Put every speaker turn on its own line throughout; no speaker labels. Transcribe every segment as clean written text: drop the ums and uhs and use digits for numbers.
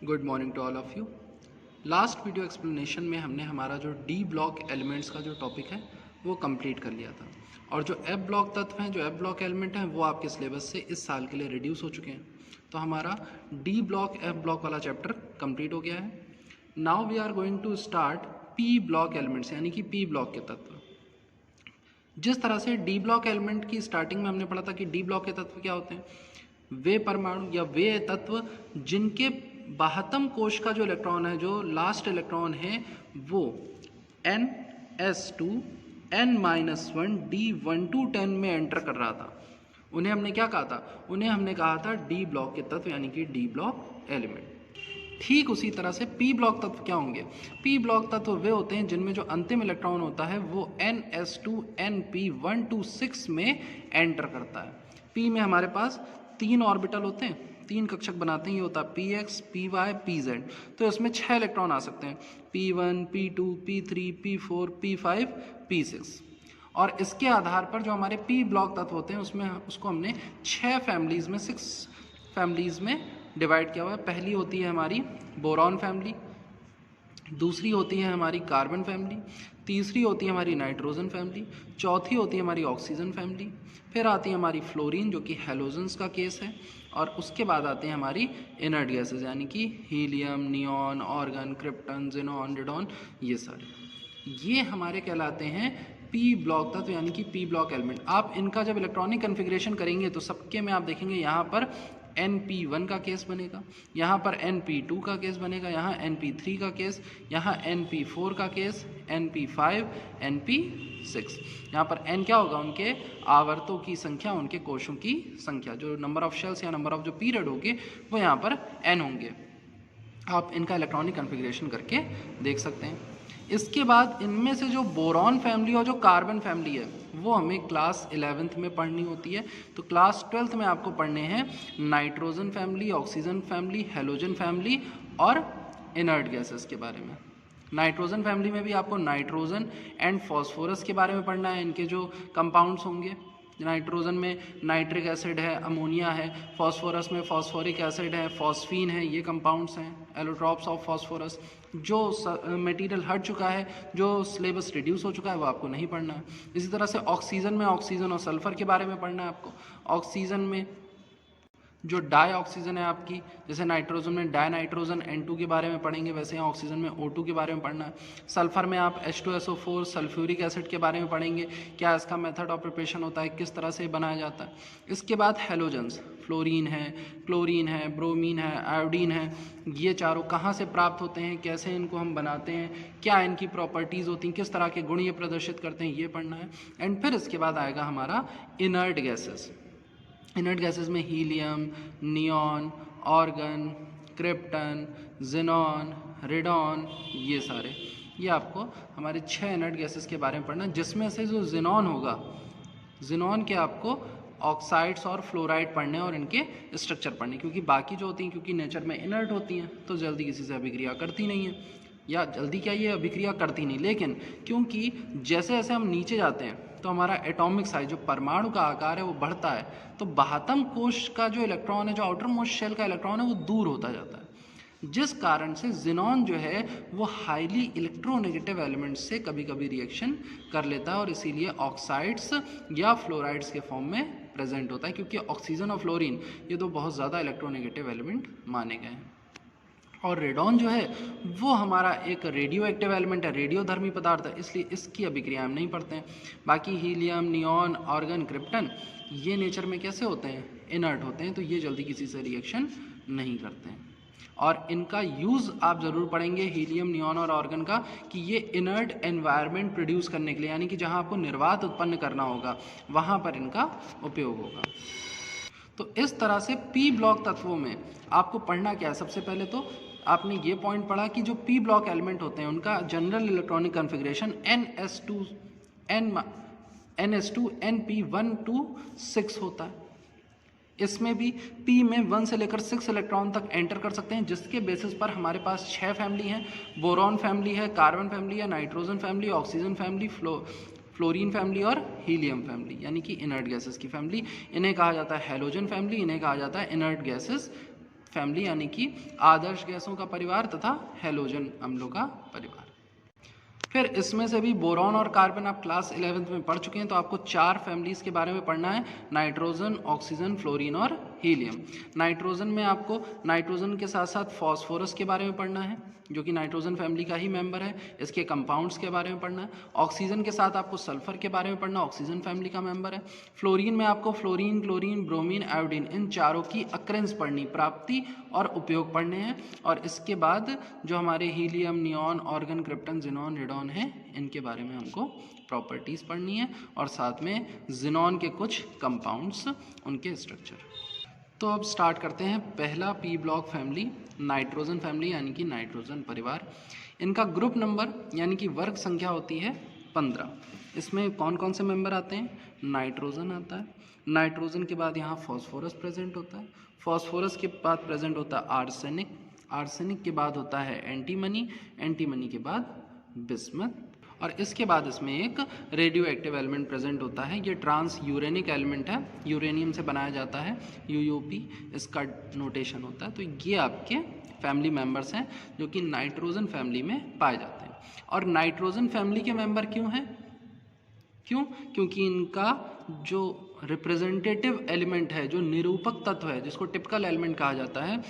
Good morning to all of you. Last video explanation में हमने हमारा जो डी ब्लॉक एलिमेंट्स का जो टॉपिक है वो कंप्लीट कर लिया था, और जो एफ ब्लॉक तत्व हैं, जो एफ ब्लॉक एलिमेंट हैं, वो आपके सिलेबस से इस साल के लिए रिड्यूस हो चुके हैं। तो हमारा डी ब्लॉक एफ ब्लॉक वाला चैप्टर कंप्लीट हो गया है। Now we are going to start P block elements, यानी कि पी ब्लॉक के तत्व। जिस तरह से डी ब्लॉक एलिमेंट की स्टार्टिंग में हमने पढ़ा था कि डी ब्लॉक के तत्व क्या होते हैं, वे परमाणु या वे तत्व जिनके बाह्यतम कोश का जो इलेक्ट्रॉन है, जो लास्ट इलेक्ट्रॉन है, वो NS2 N-1 D1210 में एंटर कर रहा था, उन्हें हमने क्या कहा था? उन्हें हमने कहा था डी ब्लॉक के तत्व, यानी कि डी ब्लॉक एलिमेंट। ठीक उसी तरह से पी ब्लॉक तत्व क्या होंगे? पी ब्लॉक तत्व वे होते हैं जिनमें जो अंतिम इलेक्ट्रॉन होता है वो NS2 NP126 में एंटर करता है। पी में हमारे पास 3 ऑर्बिटल होते हैं, 3 कक्षक बनाते हैं, ये होता है px, py, pz। तो इसमें 6 इलेक्ट्रॉन आ सकते हैं, p1, p2, p3, p4, p5, p6। और इसके आधार पर जो हमारे पी ब्लॉक तत्व होते हैं उसमें उसको हमने 6 फैमिलीज़ में 6 फैमिलीज़ में डिवाइड किया हुआ है। पहली होती है हमारी बोरॉन फैमिली, दूसरी होती है हमारी कार्बन फैमिली, तीसरी होती है हमारी नाइट्रोजन फैमिली, चौथी होती है हमारी ऑक्सीजन फैमिली, फिर आती है हमारी फ्लोरीन जो कि हैलोजेंस का केस है, और उसके बाद आते हैं हमारी इनर्ट गैसेज, यानी कि helium, neon, organ, krypton, xenon, radon, ये सारे ये हमारे कहलाते हैं पी ब्लॉक तत्व, यानी कि पी ब्लॉक एलिमेंट। आप इनका जब इलेक्ट्रॉनिक कन्फिग्रेशन करेंगे तो सबके में आप देखेंगे यहाँ पर NP1 का केस बनेगा, यहाँ पर NP2 का केस बनेगा, यहाँ NP3 का केस, यहाँ NP4 का केस, NP5, NP6। यहाँ पर N क्या होगा? उनके आवर्तों की संख्या, उनके कोशों की संख्या, जो नंबर ऑफ शेल्स या नंबर ऑफ जो पीरियड होंगे वो यहाँ पर N होंगे। आप इनका इलेक्ट्रॉनिक कन्फिग्रेशन करके देख सकते हैं। इसके बाद इनमें से जो बोरॉन फैमिली और जो कार्बन फैमिली है वो हमें क्लास 11th में पढ़नी होती है। तो क्लास 12th में आपको पढ़ने हैं nitrogen family, oxygen family, halogen family और इनर्ट गैसेस के बारे में। नाइट्रोजन फैमिली में भी आपको नाइट्रोजन एंड फॉस्फोरस के बारे में पढ़ना है, इनके जो कंपाउंड्स होंगे। नाइट्रोजन में नाइट्रिक एसिड है, अमोनिया है, फॉस्फोरस में फॉस्फोरिक एसिड है, फॉस्फीन है, ये कंपाउंड्स हैं, एलोट्रॉप्स ऑफ फॉस्फोरस। जो मटेरियल हट चुका है, जो सिलेबस रिड्यूस हो चुका है, वो आपको नहीं पढ़ना है। इसी तरह से ऑक्सीजन में ऑक्सीजन और सल्फर के बारे में पढ़ना है आपको। ऑक्सीजन में जो डाई ऑक्सीजन है आपकी, जैसे नाइट्रोजन में डाई नाइट्रोजन N2 के बारे में पढ़ेंगे, वैसे यहाँ ऑक्सीजन में O2 के बारे में पढ़ना है। सल्फर में आप H2SO4 सल्फ्यूरिक एसिड के बारे में पढ़ेंगे, क्या इसका मेथड ऑफ प्रिपरेशन होता है, किस तरह से बनाया जाता है। इसके बाद हैलोजेंस, फ्लोरीन है, क्लोरीन है, ब्रोमीन है, आयोडीन है, ये चारों कहाँ से प्राप्त होते हैं, कैसे इनको हम बनाते हैं, क्या इनकी प्रॉपर्टीज़ होती हैं, किस तरह के गुण ये प्रदर्शित करते हैं, ये पढ़ना है। एंड फिर इसके बाद आएगा हमारा इनर्ट गैसेस। इनर्ट गैसेस में helium, neon, organ, krypton, xenon, radon, ये सारे, ये आपको हमारे 6 इनर्ट गैसेस के बारे में पढ़ना, जिसमें से जो ज़ेनॉन होगा, ज़ेनॉन के आपको ऑक्साइड्स और फ्लोराइड पढ़ने और इनके स्ट्रक्चर पढ़ने, क्योंकि बाकी जो होती हैं क्योंकि नेचर में इनर्ट होती हैं तो जल्दी किसी से अभिक्रिया करती नहीं है, या जल्दी क्या, ये अभिक्रिया करती नहीं। लेकिन क्योंकि जैसे जैसे हम नीचे जाते हैं तो हमारा एटॉमिक साइज, जो परमाणु का आकार है, वो बढ़ता है, तो बाह्यतम कोश का जो इलेक्ट्रॉन है, जो आउटर मोस्ट शेल का इलेक्ट्रॉन है, वो दूर होता जाता है, जिस कारण से ज़ेनॉन जो है वो हाईली इलेक्ट्रोनेगेटिव एलिमेंट्स से कभी कभी रिएक्शन कर लेता है, और इसीलिए ऑक्साइड्स या फ्लोराइड्स के फॉर्म में प्रेजेंट होता है, क्योंकि ऑक्सीजन और फ्लोरीन ये तो बहुत ज़्यादा इलेक्ट्रोनेगेटिव एलिमेंट माने गए हैं। और रेडॉन जो है वो हमारा एक रेडियो एक्टिव एलिमेंट है, रेडियोधर्मी पदार्थ है, इसलिए इसकी अभिक्रिया हम नहीं पढ़ते हैं। बाकी हीलियम, नियॉन, ऑर्गन, क्रिप्टन, ये नेचर में कैसे होते हैं? इनर्ट होते हैं, तो ये जल्दी किसी से रिएक्शन नहीं करते हैं। और इनका यूज़ आप ज़रूर पढ़ेंगे, हीलियम, नियॉन और ऑर्गन का, कि ये इनर्ट एनवायरनमेंट प्रोड्यूस करने के लिए, यानी कि जहाँ आपको निर्वात उत्पन्न करना होगा वहाँ पर इनका उपयोग होगा। तो इस तरह से पी ब्लॉक तत्वों में आपको पढ़ना क्या है? सबसे पहले तो आपने ये पॉइंट पढ़ा कि जो पी ब्लॉक एलिमेंट होते हैं उनका general electronic configuration NS2 NP126 होता है। इसमें भी P में 1 से लेकर 6 इलेक्ट्रॉन तक एंटर कर सकते हैं, जिसके बेसिस पर हमारे पास 6 फैमिली हैं। बोरॉन फैमिली है, कार्बन फैमिली है, nitrogen family, oxygen family, fluorine family और हीलियम फैमिली, यानी कि इनर्ट गैसेस की फैमिली। इन्हें कहा जाता है हैलोजन फैमिली, इन्हें कहा जाता है इनर्ट गैसेस फैमिली यानी कि आदर्श गैसों का परिवार तथा हैलोजन अम्लों का परिवार। फिर इसमें से भी बोरॉन और कार्बन आप क्लास 11th में पढ़ चुके हैं, तो आपको 4 फैमिलीज़ के बारे में पढ़ना है, नाइट्रोजन, ऑक्सीजन, फ्लोरीन और हीलियम। नाइट्रोजन में आपको नाइट्रोजन के साथ साथ फॉस्फोरस के बारे में पढ़ना है, जो कि नाइट्रोजन फैमिली का ही मेंबर है, इसके कंपाउंड्स के बारे में पढ़ना है। ऑक्सीजन के साथ आपको सल्फर के बारे में पढ़ना, ऑक्सीजन फैमिली का मेंबर है। फ्लोरीन में आपको फ्लोरीन, क्लोरीन, ब्रोमीन, आयोडीन, इन चारों की अक्रेंस पढ़नी, प्राप्ति और उपयोग पढ़ने हैं। और इसके बाद जो हमारे helium, neon, organ, krypton, xenon, radon है, इनके बारे में हमको प्रॉपर्टीज़ पढ़नी है और साथ में जिनॉन के कुछ कंपाउंड्स, उनके स्ट्रक्चर। तो अब स्टार्ट करते हैं। पहला P block family, nitrogen family यानी कि नाइट्रोजन परिवार। इनका ग्रुप नंबर यानी कि वर्ग संख्या होती है 15। इसमें कौन कौन से मेंबर आते हैं? नाइट्रोजन आता है, नाइट्रोजन के बाद यहाँ फॉस्फोरस प्रेजेंट होता है, फॉस्फोरस के बाद प्रेजेंट होता है आर्सेनिक, आर्सेनिक के बाद होता है एंटीमनी, एंटीमनी के बाद बिस्मथ, और इसके बाद इसमें एक रेडियो एक्टिव एलिमेंट प्रेजेंट होता है। ये ट्रांस यूरेनिक एलिमेंट है, यूरेनियम से बनाया जाता है, यूयूपी इसका नोटेशन होता है। तो ये आपके फैमिली मेंबर्स हैं जो कि नाइट्रोजन फैमिली में पाए जाते हैं। और नाइट्रोजन फैमिली के मेंबर क्यों हैं? क्योंकि इनका जो रिप्रेजेंटेटिव एलिमेंट है, जो निरूपक तत्व है, जिसको टिपिकल एलिमेंट कहा जाता है,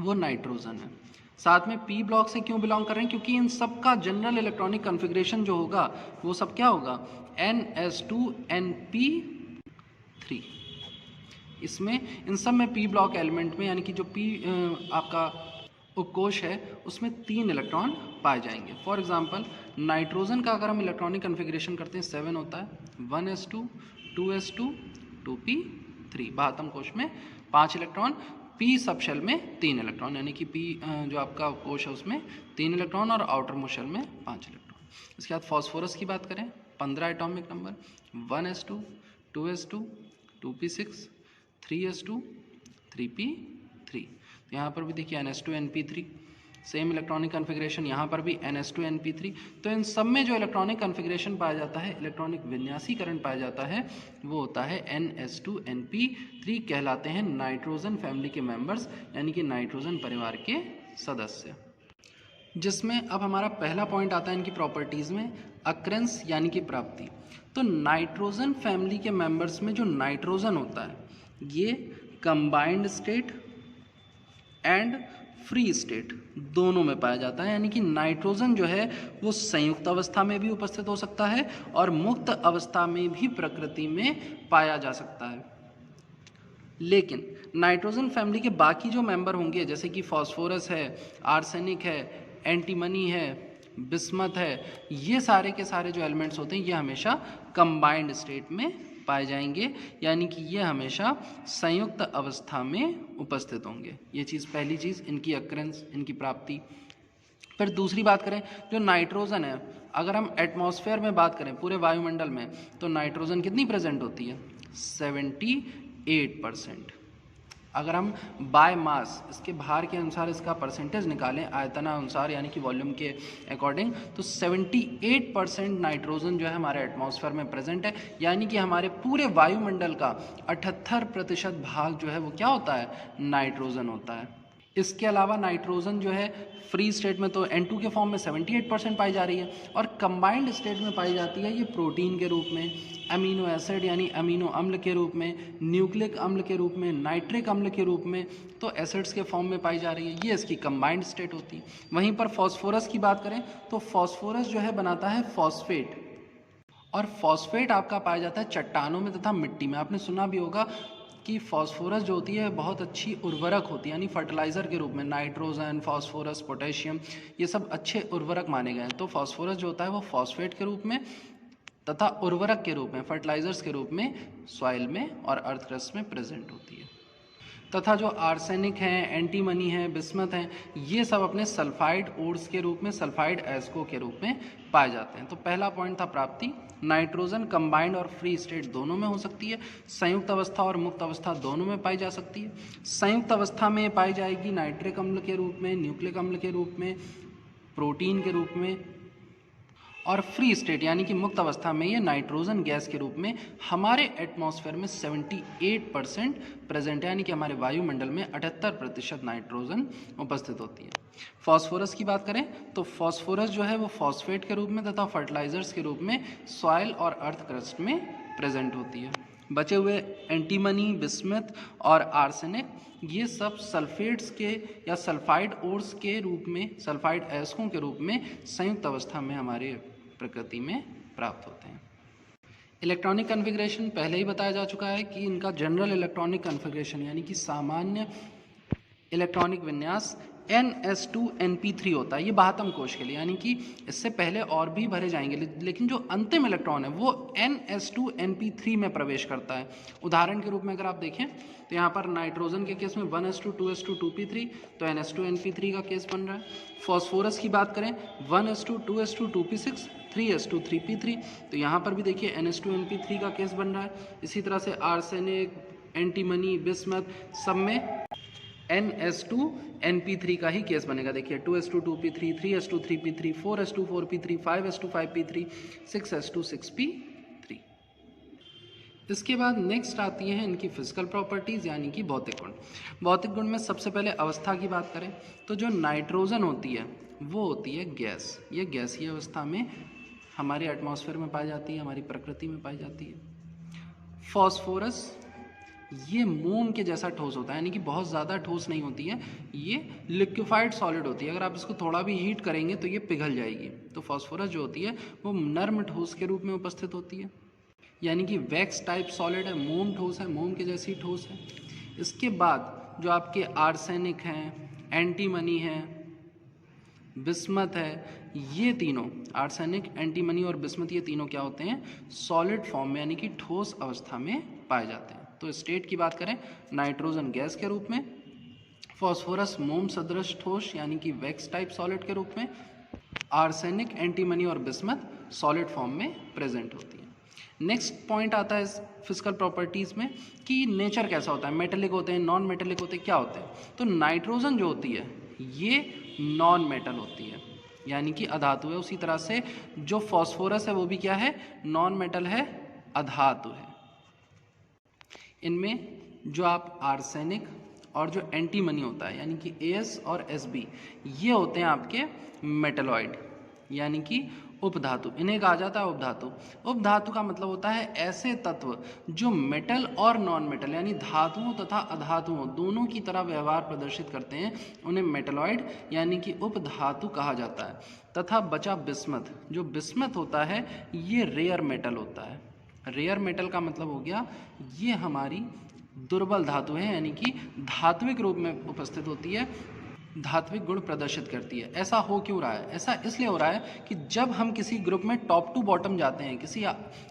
वो नाइट्रोजन है। साथ में पी ब्लॉक से क्यों बिलोंग कर रहे हैं? क्योंकि इन सब का जनरल इलेक्ट्रॉनिक कॉन्फ़िगरेशन जो होगा वो सब क्या होगा? NS2NP3। इसमें इन सब में पी ब्लॉक एलिमेंट में यानी कि जो पी आपका उपकोश है उसमें 3 इलेक्ट्रॉन पाए जाएंगे। फॉर एग्जांपल नाइट्रोजन का अगर हम इलेक्ट्रॉनिक कॉन्फ़िगरेशन करते हैं 7 होता है, 1s2, 2s2, 2p3। बाहतम कोश में 5 इलेक्ट्रॉन, पी सब शेल में 3 इलेक्ट्रॉन, यानी कि पी जो आपका कोश है उसमें 3 इलेक्ट्रॉन और आउटर मोस्ट शेल में 5 इलेक्ट्रॉन। इसके बाद फॉस्फोरस की बात करें, 15 atomic number, 1s2, 2s2, 2p6, 3s2, 3p3। यहाँ पर भी देखिए NS2NP3, सेम इलेक्ट्रॉनिक कॉन्फ़िगरेशन, यहाँ पर भी NS2NP3। तो इन सब में जो इलेक्ट्रॉनिक कॉन्फ़िगरेशन पाया जाता है, इलेक्ट्रॉनिक विन्यासीकरण पाया जाता है, वो होता है NS2NP3, कहलाते हैं नाइट्रोजन फैमिली के मेंबर्स यानी कि नाइट्रोजन परिवार के सदस्य। जिसमें अब हमारा पहला पॉइंट आता है इनकी प्रॉपर्टीज़ में, अक्रेंस यानी कि प्राप्ति। तो नाइट्रोजन फैमिली के मेंबर्स में जो नाइट्रोजन होता है ये combined state and free state दोनों में पाया जाता है, यानी कि नाइट्रोजन जो है वो संयुक्त अवस्था में भी उपस्थित हो सकता है और मुक्त अवस्था में भी प्रकृति में पाया जा सकता है। लेकिन नाइट्रोजन फैमिली के बाकी जो मेंबर होंगे, जैसे कि फॉस्फोरस है, आर्सेनिक है, एंटीमनी है, बिस्मथ है, ये सारे के सारे जो एलिमेंट्स होते हैं ये हमेशा कंबाइंड स्टेट में पाए जाएंगे, यानी कि ये हमेशा संयुक्त अवस्था में उपस्थित होंगे। ये चीज़ पहली चीज़, इनकी अक्रेंस, इनकी प्राप्ति। फिर दूसरी बात करें, जो नाइट्रोजन है, अगर हम एटमॉस्फेयर में बात करें, पूरे वायुमंडल में, तो नाइट्रोजन कितनी प्रेजेंट होती है? 78%। अगर हम बाय मास, इसके भार के अनुसार इसका परसेंटेज निकालें, आयतनानुसार यानी कि वॉल्यूम के अकॉर्डिंग, तो 78% नाइट्रोजन जो है हमारे एटमॉस्फेयर में प्रेजेंट है, यानी कि हमारे पूरे वायुमंडल का 78% भाग जो है वो क्या होता है? नाइट्रोजन होता है। इसके अलावा नाइट्रोजन जो है फ्री स्टेट में तो N2 के फॉर्म में 78% पाई जा रही है, और कंबाइंड स्टेट में पाई जाती है ये प्रोटीन के रूप में, अमीनो एसिड यानी अमीनो अम्ल के रूप में, न्यूक्लिक अम्ल के रूप में, नाइट्रिक अम्ल के रूप में, तो एसिड्स के फॉर्म में पाई जा रही है। ये इसकी कंबाइंड स्टेट होती है। वहीं पर फॉस्फोरस की बात करें तो फॉस्फोरस जो है बनाता है फॉस्फेट, और फॉस्फेट आपका पाया जाता है चट्टानों में तथा मिट्टी में। आपने सुना भी होगा कि फॉस्फोरस जो होती है बहुत अच्छी उर्वरक होती है, यानी फर्टिलाइज़र के रूप में नाइट्रोजन, फॉस्फोरस, पोटेशियम, ये सब अच्छे उर्वरक माने गए हैं। तो फॉस्फोरस जो होता है वो फॉस्फेट के रूप में तथा उर्वरक के रूप में, फर्टिलाइजर्स के रूप में सॉइल में और अर्थ क्रस्ट में प्रेजेंट होती है। तथा जो आर्सेनिक हैं, एंटीमनी हैं, बिस्मथ हैं, ये सब अपने सल्फाइड ओर्स के रूप में, सल्फाइड एस्को के रूप में पाए जाते हैं। तो पहला पॉइंट था प्राप्ति। नाइट्रोजन कंबाइंड और फ्री स्टेट दोनों में हो सकती है, संयुक्त अवस्था और मुक्त अवस्था दोनों में पाई जा सकती है। संयुक्त अवस्था में पाई जाएगी नाइट्रिक अम्ल के रूप में, न्यूक्लिक अम्ल के रूप में, प्रोटीन के रूप में, और फ्री स्टेट यानी कि मुक्त अवस्था में ये नाइट्रोजन गैस के रूप में हमारे एटमॉस्फेयर में 78% प्रेजेंट है, यानी कि हमारे वायुमंडल में 78% नाइट्रोजन उपस्थित होती है। फॉस्फोरस की बात करें तो फॉस्फोरस जो है वो फॉस्फेट के रूप में तथा फर्टिलाइजर्स के रूप में सॉइल और अर्थ क्रस्ट में प्रेजेंट होती है। बचे हुए एंटीमनी, बिस्मथ और आर्सेनिक ये सब सल्फेट्स के या सल्फाइड ओर्स के रूप में, सल्फाइड अयस्कों के रूप में संयुक्त अवस्था में हमारे प्रकृति में प्राप्त होते हैं। इलेक्ट्रॉनिक कन्फिग्रेशन पहले ही बताया जा चुका है कि इनका जनरल इलेक्ट्रॉनिक कन्फिग्रेशन यानी कि सामान्य इलेक्ट्रॉनिक विन्यास NS2NP3 होता है। ये 72 कोश के लिए, यानी कि इससे पहले और भी भरे जाएंगे, लेकिन जो अंतिम इलेक्ट्रॉन है वो NS2NP3 में प्रवेश करता है। उदाहरण के रूप में अगर आप देखें तो यहाँ पर नाइट्रोजन के केस में 1s2 2s2 2p3, तो NS2NP3 का केस बन रहा है। फॉस्फोरस की बात करें 1s2 2s2 2p6 3s2 3p3, तो यहाँ पर भी देखिए NS2NP3 का केस बन रहा है। इसी तरह से आर्सेनिक, एंटीमनी, बिस्मथ सब में NS2NP3 का ही केस बनेगा। देखिए 2s2 2p3, 3s2 3p3, 4s2 4p3, 5s2 5p3, 6s2 6p3। इसके बाद नेक्स्ट आती है इनकी फिजिकल प्रॉपर्टीज़ यानी कि भौतिक गुण। भौतिक गुण में सबसे पहले अवस्था की बात करें तो जो नाइट्रोजन होती है वो होती है गैस। ये गैसीय अवस्था में हमारे एटमॉस्फेयर में पाई जाती है, हमारी प्रकृति में पाई जाती है। फॉस्फोरस ये मोम के जैसा ठोस होता है, यानी कि बहुत ज़्यादा ठोस नहीं होती है, ये लिक्विफाइड सॉलिड होती है। अगर आप इसको थोड़ा भी हीट करेंगे तो ये पिघल जाएगी। तो फॉस्फोरस जो होती है वो नर्म ठोस के रूप में उपस्थित होती है, यानी कि वैक्स टाइप सॉलिड है, मोम ठोस है, मोम के जैसी ठोस है। इसके बाद जो आपके आर्सेनिक हैं, एंटीमनी हैं, बिस्मथ है, ये तीनों आर्सेनिक, एंटीमनी और बिस्मथ ये तीनों क्या होते हैं, सॉलिड फॉर्म में यानी कि ठोस अवस्था में पाए जाते हैं। तो स्टेट की बात करें नाइट्रोजन गैस के रूप में, फॉस्फोरस मोम सदृश ठोस यानी कि वैक्स टाइप सॉलिड के रूप में, आर्सेनिक, एंटीमनी और बिस्मथ सॉलिड फॉर्म में प्रेजेंट होती है। नेक्स्ट पॉइंट आता है इस फिजिकल प्रॉपर्टीज़ में कि नेचर कैसा होता है, मेटेलिक होते हैं, नॉन मेटेलिक होते हैं, क्या होते हैं। तो नाइट्रोजन जो होती है ये नॉन मेटल होती है, यानी कि अधातु है। उसी तरह से जो फॉस्फोरस है वो भी क्या है, नॉन मेटल है, अधातु है। इनमें जो आप आर्सेनिक और जो एंटीमनी होता है यानी कि As और Sb ये होते हैं आपके मेटलॉइड यानी कि उपधातु, इन्हें कहा जाता है उपधातु। उपधातु का मतलब होता है ऐसे तत्व जो मेटल और नॉन मेटल यानी धातुओं तथा अधातुओं दोनों की तरह व्यवहार प्रदर्शित करते हैं, उन्हें मेटलॉइड यानी कि उपधातु कहा जाता है। तथा बचा बिस्मथ, जो बिस्मथ होता है ये रेयर मेटल होता है। रेयर मेटल का मतलब हो गया ये हमारी दुर्बल धातु है, यानी कि धात्विक रूप में उपस्थित होती है, धात्विक गुण प्रदर्शित करती है। ऐसा हो क्यों रहा है, ऐसा इसलिए हो रहा है कि जब हम किसी ग्रुप में टॉप टू बॉटम जाते हैं, किसी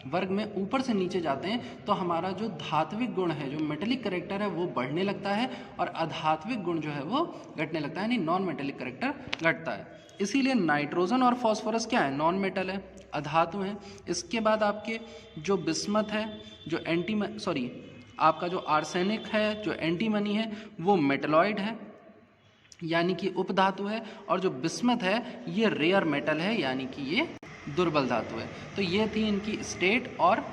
वर्ग में ऊपर से नीचे जाते हैं, तो हमारा जो धात्विक गुण है, जो मेटेलिक करेक्टर है वो बढ़ने लगता है और अधात्विक गुण जो है वो घटने लगता है, यानी नॉन मेटेलिक करेक्टर घटता है। इसीलिए नाइट्रोजन और फॉस्फोरस क्या है, नॉन मेटल है, अधातु हैं। इसके बाद आपके जो बिस्मथ है, जो आपका जो आर्सेनिक है, जो एंटीमनी है वो मेटलॉइड है यानी कि उपधातु है, और जो बिस्मथ है ये रेयर मेटल है यानी कि ये दुर्बल धातु है। तो ये थी इनकी स्टेट और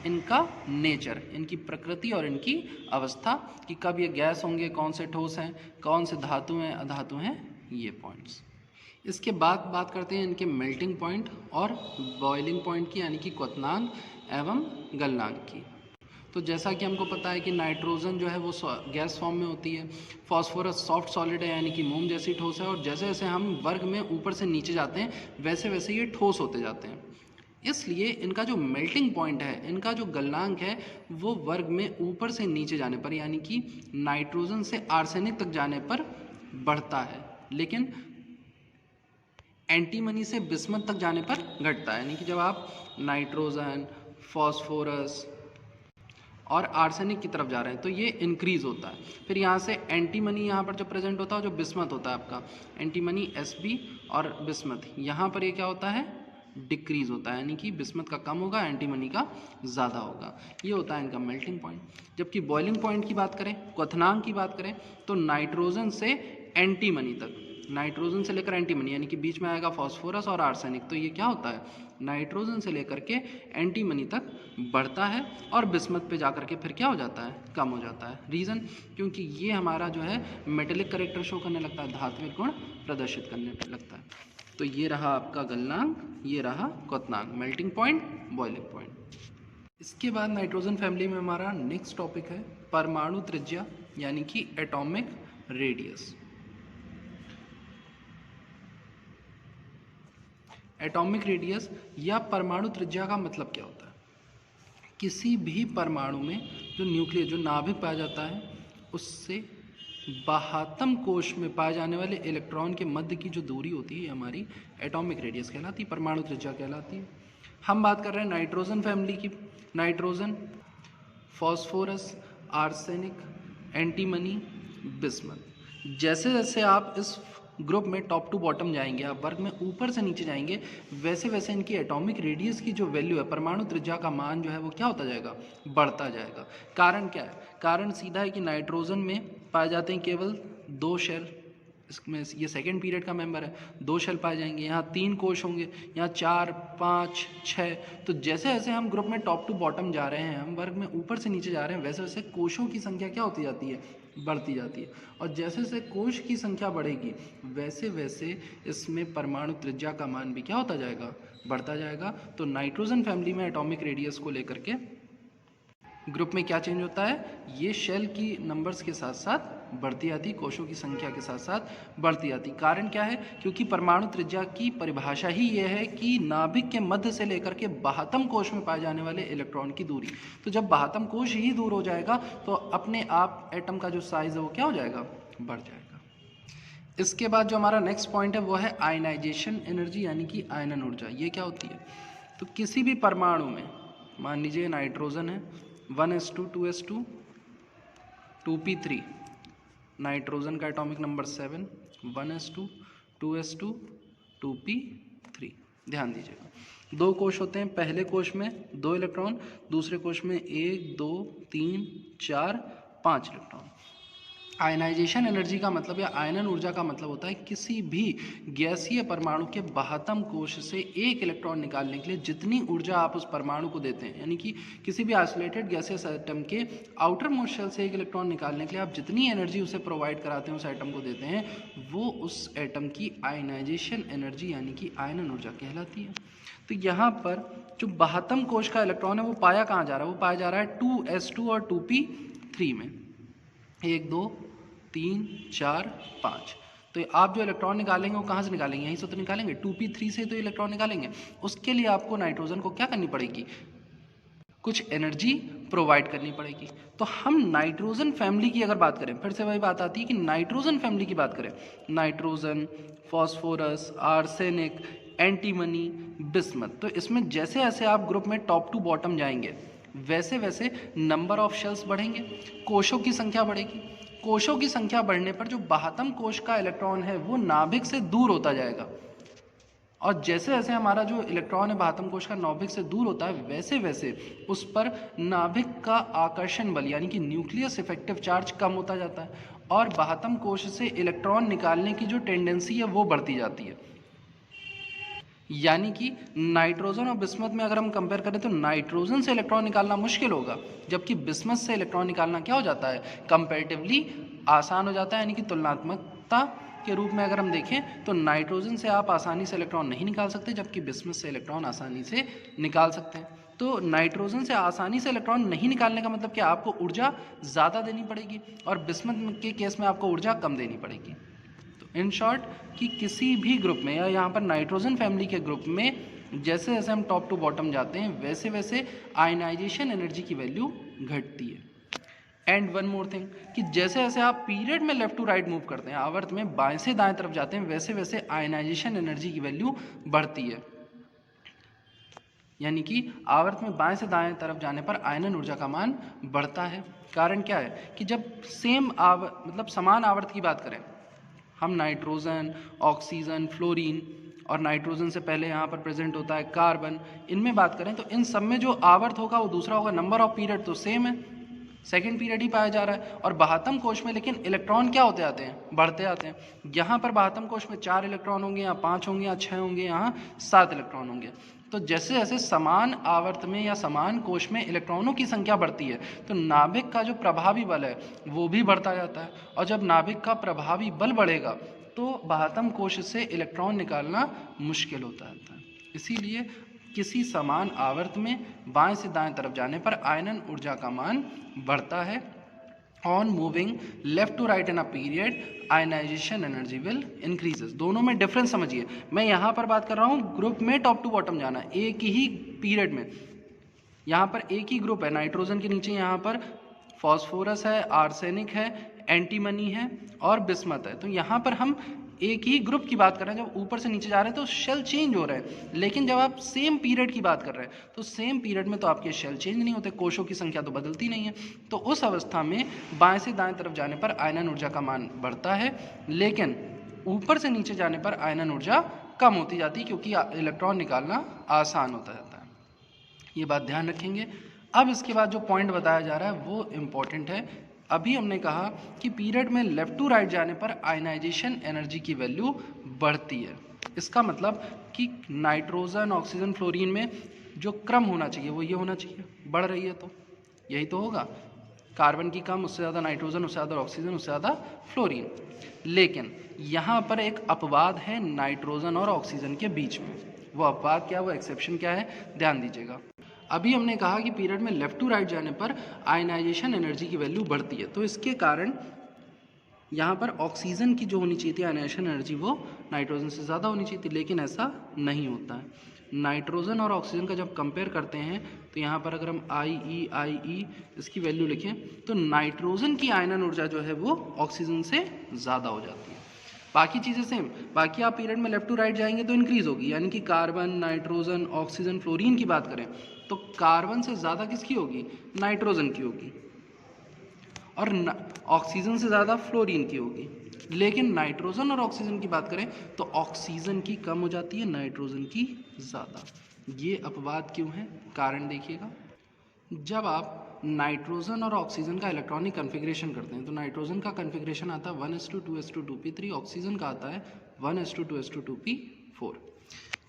इनका नेचर, इनकी प्रकृति और इनकी अवस्था कि कब ये गैस होंगे, कौन से ठोस हैं, कौन से धातु हैं, अधातु हैं, ये पॉइंट्स। इसके बाद बात करते हैं इनके मेल्टिंग पॉइंट और बॉइलिंग पॉइंट की, यानी कि क्वथनांक एवं गलनांक की। तो जैसा कि हमको पता है कि नाइट्रोजन जो है वो गैस फॉर्म में होती है, फॉस्फोरस सॉफ्ट सॉलिड है यानी कि मोम जैसी ठोस है, और जैसे जैसे हम वर्ग में ऊपर से नीचे जाते हैं वैसे वैसे ये ठोस होते जाते हैं। इसलिए इनका जो मेल्टिंग पॉइंट है, इनका जो गलनांक है वो वर्ग में ऊपर से नीचे जाने पर यानी कि नाइट्रोजन से आर्सेनिक तक जाने पर बढ़ता है, लेकिन एंटीमनी से बिस्मथ तक जाने पर घटता है। यानी कि जब आप नाइट्रोजन, फॉस्फोरस और आर्सेनिक की तरफ जा रहे हैं तो ये इंक्रीज़ होता है। फिर यहाँ से एंटीमनी यहाँ पर जो प्रेजेंट होता है, जो बिस्मथ होता है आपका एंटीमनी Sb और बिस्मथ, यहाँ पर ये क्या होता है, डिक्रीज़ होता है, यानी कि बिस्मथ का कम होगा, एंटीमनी का ज़्यादा होगा। ये होता है इनका मेल्टिंग पॉइंट। जबकि बॉइलिंग पॉइंट की बात करें, क्वथनांक की बात करें, तो नाइट्रोजन से एंटीमनी तक नाइट्रोजन से लेकर एंटीमनी यानी कि बीच में आएगा फॉस्फोरस और आर्सेनिक, तो ये क्या होता है, नाइट्रोजन से लेकर के एंटीमनी तक बढ़ता है और बिस्मथ पे जाकर के फिर क्या हो जाता है, कम हो जाता है। रीज़न, क्योंकि ये हमारा जो है मेटेलिक करेक्टर शो करने लगता है, धात्विक गुण प्रदर्शित करने लगता है। तो ये रहा आपका गलनांक, ये रहा क्वथनांक, मेल्टिंग पॉइंट, बॉइलिंग पॉइंट। इसके बाद नाइट्रोजन फैमिली में हमारा नेक्स्ट टॉपिक है परमाणु त्रिज्या यानी कि एटॉमिक रेडियस। एटॉमिक रेडियस या परमाणु त्रिज्या का मतलब क्या होता है, किसी भी परमाणु में जो न्यूक्लियस, जो नाभिक पाया जाता है, उससे बाह्यतम कोश में पाए जाने वाले इलेक्ट्रॉन के मध्य की जो दूरी होती है हमारी एटॉमिक रेडियस कहलाती है, परमाणु त्रिज्या कहलाती है। हम बात कर रहे हैं नाइट्रोजन फैमिली की। Nitrogen, phosphorus, arsenic, antimony, bismuth. जैसे जैसे आप इस ग्रुप में टॉप टू बॉटम जाएंगे, आप वर्ग में ऊपर से नीचे जाएंगे, वैसे वैसे इनकी एटॉमिक रेडियस की जो वैल्यू है, परमाणु त्रिज्या का मान जो है वो क्या होता जाएगा, बढ़ता जाएगा। कारण क्या है, कारण सीधा है कि नाइट्रोजन में पाए जाते हैं केवल 2 शेल, इसमें ये सेकेंड पीरियड का मेंबर है, 2 शेल पाए जाएंगे, यहाँ 3 कोश होंगे, यहाँ 4, 5, 6। तो जैसे जैसे हम ग्रुप में टॉप टू बॉटम जा रहे हैं, हम वर्ग में ऊपर से नीचे जा रहे हैं, वैसे वैसे कोशों की संख्या क्या होती जाती है, बढ़ती जाती है। और जैसे जैसे कोश की संख्या बढ़ेगी, वैसे वैसे इसमें परमाणु त्रिज्या का मान भी क्या होता जाएगा, बढ़ता जाएगा। तो नाइट्रोजन फैमिली में एटॉमिक रेडियस को लेकर के ग्रुप में क्या चेंज होता है, ये शेल की नंबर्स के साथ साथ बढ़ती आती, कोशों की संख्या के साथ साथ बढ़ती आती। कारण क्या है, क्योंकि परमाणु त्रिज्या की परिभाषा ही यह है कि नाभिक के मध्य से लेकर के बाह्यतम कोश में पाए जाने वाले इलेक्ट्रॉन की दूरी। तो जब बाह्यतम कोश ही दूर हो जाएगा तो अपने आप एटम का जो साइज है वो क्या हो जाएगा, बढ़ जाएगा। इसके बाद जो हमारा नेक्स्ट पॉइंट है वो है आयनाइजेशन एनर्जी यानी कि आयनन ऊर्जा। ये क्या होती है, तो किसी भी परमाणु में, मान लीजिए नाइट्रोजन है, 1s2 2s2 2p3, नाइट्रोजन का atomic number 7, 1s2 2s2 2p3। ध्यान दीजिएगा, 2 कोश होते हैं, पहले कोश में 2 इलेक्ट्रॉन, दूसरे कोश में 1 2 3 4 5 इलेक्ट्रॉन। आयनाइजेशन एनर्जी का मतलब या आयनन ऊर्जा का मतलब होता है किसी भी गैसीय परमाणु के बाह्यतम कोश से एक इलेक्ट्रॉन निकालने के लिए जितनी ऊर्जा आप उस परमाणु को देते हैं, यानी कि किसी भी आइसोलेटेड गैसियस एटम के आउटर मोस्ट शेल से एक इलेक्ट्रॉन निकालने के लिए आप जितनी एनर्जी उसे प्रोवाइड कराते हैं, उस एटम को देते हैं, वो उस एटम की आयनाइजेशन एनर्जी यानी कि आयनन ऊर्जा कहलाती है। तो यहाँ पर जो बाह्यतम कोश का इलेक्ट्रॉन है वो पाया कहाँ जा रहा है, वो पाया जा रहा है 2s2 और 2p3 में, 1 2 3 4 5। तो आप जो इलेक्ट्रॉन निकालेंगे वो कहाँ से निकालेंगे, यहीं से तो निकालेंगे, 2p3 से तो इलेक्ट्रॉन निकालेंगे। उसके लिए आपको नाइट्रोजन को क्या करनी पड़ेगी, कुछ एनर्जी प्रोवाइड करनी पड़ेगी। तो हम नाइट्रोजन फैमिली की अगर बात करें, फिर से वही बात आती है कि नाइट्रोजन फैमिली की बात करें, nitrogen, phosphorus, arsenic, antimony, bismuth. तो इसमें जैसे जैसे आप ग्रुप में टॉप टू बॉटम जाएंगे, वैसे वैसे नंबर ऑफ शेल्स बढ़ेंगे, कोशों की संख्या बढ़ेगी। कोशों की संख्या बढ़ने पर जो बाह्यतम कोश का इलेक्ट्रॉन है वो नाभिक से दूर होता जाएगा, और जैसे जैसे हमारा जो इलेक्ट्रॉन है बाह्यतम कोश का नाभिक से दूर होता है, वैसे वैसे उस पर नाभिक का आकर्षण बल यानी कि न्यूक्लियस इफेक्टिव चार्ज कम होता जाता है, और बाह्यतम कोश से इलेक्ट्रॉन निकालने की जो टेंडेंसी है वो बढ़ती जाती है। यानी कि नाइट्रोजन और बिस्मथ में अगर हम कंपेयर करें तो नाइट्रोजन से इलेक्ट्रॉन निकालना मुश्किल होगा, जबकि बिस्मथ से इलेक्ट्रॉन निकालना क्या हो जाता है, कंपैरेटिवली आसान हो जाता है। यानी कि तुलनात्मकता के रूप में अगर हम देखें तो नाइट्रोजन से आप आसानी से इलेक्ट्रॉन नहीं निकाल सकते, जबकि बिस्मथ से इलेक्ट्रॉन आसानी से निकाल सकते हैं। तो नाइट्रोजन से आसानी से इलेक्ट्रॉन नहीं निकालने का मतलब कि आपको ऊर्जा ज़्यादा देनी पड़ेगी, और बिस्मथ के केस में आपको ऊर्जा कम देनी पड़ेगी। इन शॉर्ट कि किसी भी ग्रुप में या यहाँ पर नाइट्रोजन फैमिली के ग्रुप में जैसे जैसे हम टॉप टू बॉटम जाते हैं, वैसे वैसे आयनाइजेशन एनर्जी की वैल्यू घटती है। एंड वन मोर थिंग कि जैसे जैसे आप पीरियड में लेफ्ट टू राइट मूव करते हैं, आवर्त में बाएं से दाएं तरफ जाते हैं, वैसे वैसे आयनाइजेशन एनर्जी की वैल्यू बढ़ती है। यानी कि आवर्त में बाएं से दाएं तरफ जाने पर आयनन ऊर्जा का मान बढ़ता है। कारण क्या है कि जब मतलब समान आवर्त की बात करें, हम नाइट्रोजन, ऑक्सीजन, फ्लोरीन और नाइट्रोजन से पहले यहाँ पर प्रेजेंट होता है कार्बन, इनमें बात करें तो इन सब में जो आवर्त होगा वो दूसरा होगा, नंबर ऑफ पीरियड तो सेम है। सेकेंड पीरियड ही पाया जा रहा है। और 72 कोश में लेकिन इलेक्ट्रॉन क्या होते आते हैं, बढ़ते आते हैं। यहाँ पर 72 कोश में 4 इलेक्ट्रॉन होंगे, या 5 होंगे, या 6 होंगे, यहाँ 7 इलेक्ट्रॉन होंगे। तो जैसे जैसे समान आवर्त में या समान कोश में इलेक्ट्रॉनों की संख्या बढ़ती है तो नाभिक का जो प्रभावी बल है वो भी बढ़ता जाता है। और जब नाभिक का प्रभावी बल बढ़ेगा तो 72 कोश से इलेक्ट्रॉन निकालना मुश्किल होता है। इसीलिए किसी समान आवर्त में बाएं से दाएं तरफ जाने पर आयनन ऊर्जा का मान बढ़ता है। On moving left to right in a period ionization energy will increases. दोनों में डिफरेंस समझिए, मैं यहाँ पर बात कर रहा हूँ ग्रुप में टॉप टू बॉटम जाना, एक ही पीरियड में। यहाँ पर एक ही ग्रुप है, नाइट्रोजन के नीचे यहाँ पर फॉस्फोरस है, आर्सेनिक है, एंटीमनी है और बिस्मथ है। तो यहाँ पर हम एक ही ग्रुप की बात कर रहे हैं। जब ऊपर से नीचे जा रहे हैं तो शेल चेंज हो रहे हैं, लेकिन जब आप सेम पीरियड की बात कर रहे हैं तो सेम पीरियड में तो आपके शेल चेंज नहीं होते, कोशों की संख्या तो बदलती नहीं है। तो उस अवस्था में बाएं से दाएं तरफ जाने पर आयनन ऊर्जा का मान बढ़ता है, लेकिन ऊपर से नीचे जाने पर आयनन ऊर्जा कम होती जाती है, क्योंकि इलेक्ट्रॉन निकालना आसान होता जाता है। ये बात ध्यान रखेंगे। अब इसके बाद जो पॉइंट बताया जा रहा है वो इम्पॉर्टेंट है। अभी हमने कहा कि पीरियड में लेफ्ट टू राइट जाने पर आयनाइजेशन एनर्जी की वैल्यू बढ़ती है। इसका मतलब कि नाइट्रोजन, ऑक्सीजन, फ्लोरीन में जो क्रम होना चाहिए वो ये होना चाहिए, बढ़ रही है तो यही तो होगा। कार्बन की कम, उससे ज़्यादा नाइट्रोजन, उससे ज़्यादा ऑक्सीजन, उससे ज़्यादा फ्लोरीन। लेकिन यहाँ पर एक अपवाद है नाइट्रोजन और ऑक्सीजन के बीच में। वो अपवाद क्या है, वो एक्सेप्शन क्या है, ध्यान दीजिएगा। अभी हमने कहा कि पीरियड में लेफ्ट टू राइट जाने पर आयनाइजेशन एनर्जी की वैल्यू बढ़ती है, तो इसके कारण यहाँ पर ऑक्सीजन की जो होनी चाहिए थी आयनाइजेशन एनर्जी वो नाइट्रोजन से ज़्यादा होनी चाहिए थी, लेकिन ऐसा नहीं होता है। नाइट्रोजन और ऑक्सीजन का जब कंपेयर करते हैं तो यहाँ पर अगर हम आई इसकी वैल्यू लिखें तो नाइट्रोजन की आयनन ऊर्जा जो है वो ऑक्सीजन से ज़्यादा हो जाती है। बाकी चीज़ें सेम, बाकी आप पीरियड में लेफ्ट टू राइट जाएंगे तो इंक्रीज होगी, यानी कि कार्बन, नाइट्रोजन, ऑक्सीजन, फ्लोरीन की बात करें तो कार्बन से ज़्यादा किसकी होगी, नाइट्रोजन की होगी, और ऑक्सीजन से ज़्यादा फ्लोरीन की होगी। लेकिन नाइट्रोजन और ऑक्सीजन की बात करें तो ऑक्सीजन की कम हो जाती है, नाइट्रोजन की ज़्यादा। ये अपवाद क्यों है, कारण देखिएगा। जब आप नाइट्रोजन और ऑक्सीजन का इलेक्ट्रॉनिक कन्फिग्रेशन करते हैं तो नाइट्रोजन का कन्फिग्रेशन आता है 1s2 ऑक्सीजन का आता है 1s2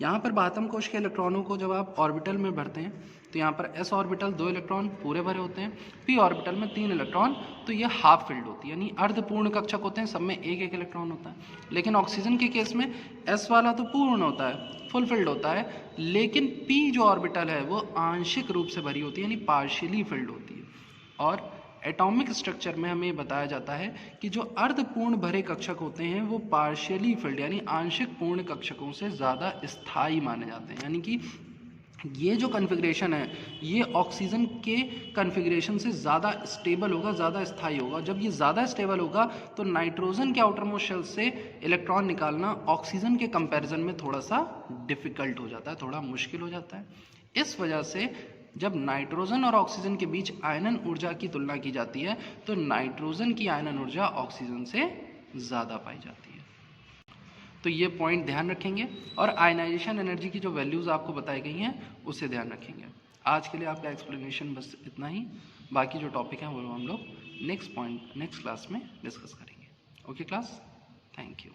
यहाँ पर 72 कोश के इलेक्ट्रॉनों को जब आप ऑर्बिटल में भरते हैं तो यहाँ पर s ऑर्बिटल 2 इलेक्ट्रॉन पूरे भरे होते हैं, p ऑर्बिटल में 3 इलेक्ट्रॉन, तो ये हाफ फिल्ड होती है, यानी अर्धपूर्ण कक्षक होते हैं, सब में एक एक इलेक्ट्रॉन होता है। लेकिन ऑक्सीजन के केस में s वाला तो पूर्ण होता है, फुल फिल्ड होता है, लेकिन p जो ऑर्बिटल है वो आंशिक रूप से भरी होती है, यानी पार्शियली फिल्ड होती है। और एटॉमिक स्ट्रक्चर में हमें बताया जाता है कि जो अर्धपूर्ण भरे कक्षक होते हैं वो पार्शियली फिल्ड यानी आंशिक पूर्ण कक्षकों से ज़्यादा स्थायी माने जाते हैं। यानी कि ये जो कन्फिग्रेशन है ये ऑक्सीजन के कन्फिग्रेशन से ज़्यादा स्टेबल होगा, ज़्यादा स्थायी होगा। जब ये ज़्यादा स्टेबल होगा तो नाइट्रोजन के आउटर मोस्ट शेल से इलेक्ट्रॉन निकालना ऑक्सीजन के कंपैरिजन में थोड़ा सा डिफ़िकल्ट हो जाता है, थोड़ा मुश्किल हो जाता है। इस वजह से जब नाइट्रोजन और ऑक्सीजन के बीच आयनन ऊर्जा की तुलना की जाती है तो नाइट्रोजन की आयनन ऊर्जा ऑक्सीजन से ज़्यादा पाई जाती है। तो ये पॉइंट ध्यान रखेंगे और आयनाइजेशन एनर्जी की जो वैल्यूज़ आपको बताई गई हैं उसे ध्यान रखेंगे। आज के लिए आपका एक्सप्लेनेशन बस इतना ही, बाकी जो टॉपिक हैं वो हम लोग नेक्स्ट क्लास में डिस्कस करेंगे। Okay class, thank you.